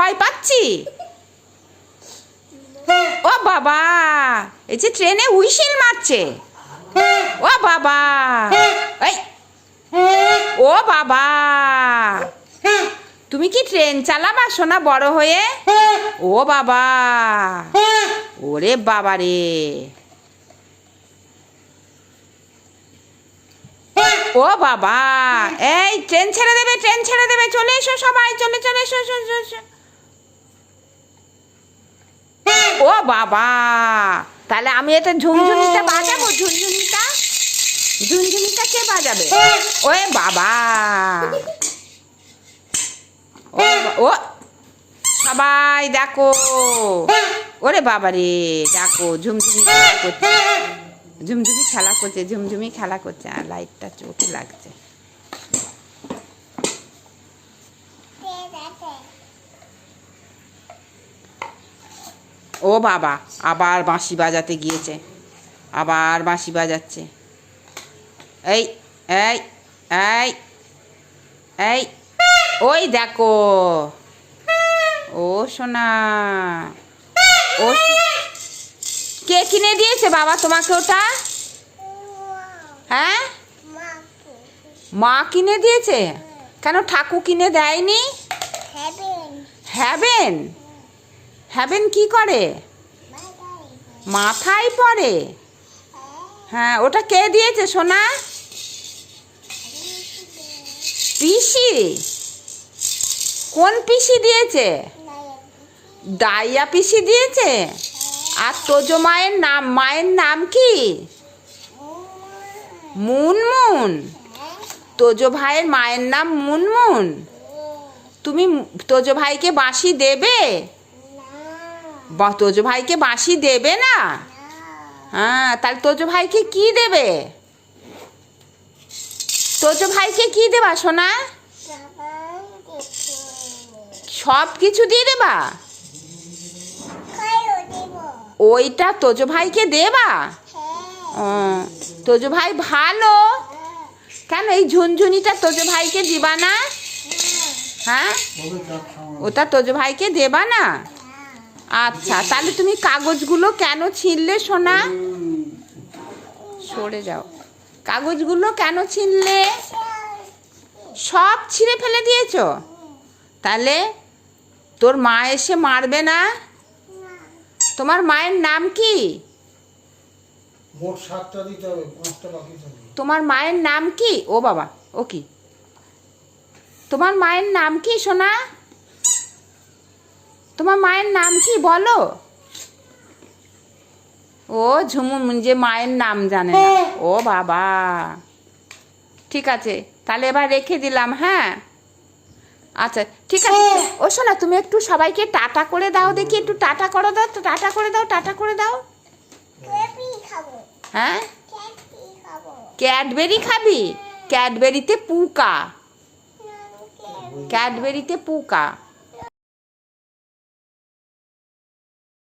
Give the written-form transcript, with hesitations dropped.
ভয় পাচ্ছি। ও বাবা, এই যে ট্রেনে হুইসেল মারছে। ও বাবা, এই ও বাবা, তুমি কি ট্রেন চালাবা সোনা বড় হয়ে? ও বাবা, ওরে বাবা রে, ও বাবা, এই ট্রেন ছেড়ে দেবে, ট্রেন ছেড়ে দেবে, চলে এসো সবাই, চলে চলে এসো, এসো। ও বাবা, তাহলে আমি এটা ঝুনঝুনিটা বাজাবো, ঝুনঝুনিটা কে বাজাবে? ওরে বাবা, ও সবাই দেখো, ওরে বাবা রে, দেখো ঝুমঝুমি খেলা করছে, আর লাইটটা চোখে লাগছে। ও বাবা, আবার বাঁশি বাজাতে গিয়েছে, আবার বাঁশি বাজাচ্ছে। এই এই এই এই ওই দেখো, ও সোনা, ও কে কিনে দিয়েছে বাবা তোমাকে ওটা? হ্যাঁ, মা কিনে দিয়েছে। কেন ঠাকুর কিনে দেয়নি? হ্যাবেন, হ্যাবেন কি করে? মাথায় পড়ে। হ্যাঁ, ওটা কে দিয়েছে সোনা? পিসি? কোন পিসি দিয়েছে? ডাইয়া পিসি দিয়েছে। আর তোজো মায়ের নাম কি? মুনমুন। তোজো ভাইয়ের মায়ের নাম মুনমুন। তুমি তোজো ভাইকে বাঁশি দেবে? তোজো ভাইকে বাঁশি দেবে না? হ্যাঁ, তাহলে তোজো ভাইকে কি দেবে? তোজো ভাইকে কি দেবা সোনা? সব কিছু দিয়ে দেবা? ওইটা তোজো ভাইকে দেবা? তোজো ভাই ভালো। কেন এই ঝুনঝুনিটা তোজো ভাইকে দিবা না? হ্যাঁ, ওটা তোজো ভাইকে দেবা না? আচ্ছা, তাহলে তুমি কাগজগুলো কেন ছিঁড়লে সোনা? সরে যাও। কাগজগুলো কেন ছিঁড়লে? সব ছিঁড়ে ফেলে দিয়েছো? তাহলে তোর মা এসে মারবে না? তোমার মায়ের নাম কি? তোমার মায়ের নাম কি? ও বাবা, ও কি? তোমার মায়ের নাম কি সোনা? তোমার মায়ের নাম কি বলো? ও ঝুমুন যে মায়ের নাম জানে না। ও বাবা, ঠিক আছে, তাহলে এবার রেখে দিলাম। হ্যাঁ, আচ্ছা ঠিক আছে। ও সোনা, তুমি একটু সবাইকে টাটা করে দাও দেখি, একটু টাটা করে দাও, টাটা করে দাও, টাটা করে দাও। হ্যাঁ, ক্যাডবেরি খাবি? ক্যাডবেরিতে পুকা, ক্যাডবেরিতে পুকা।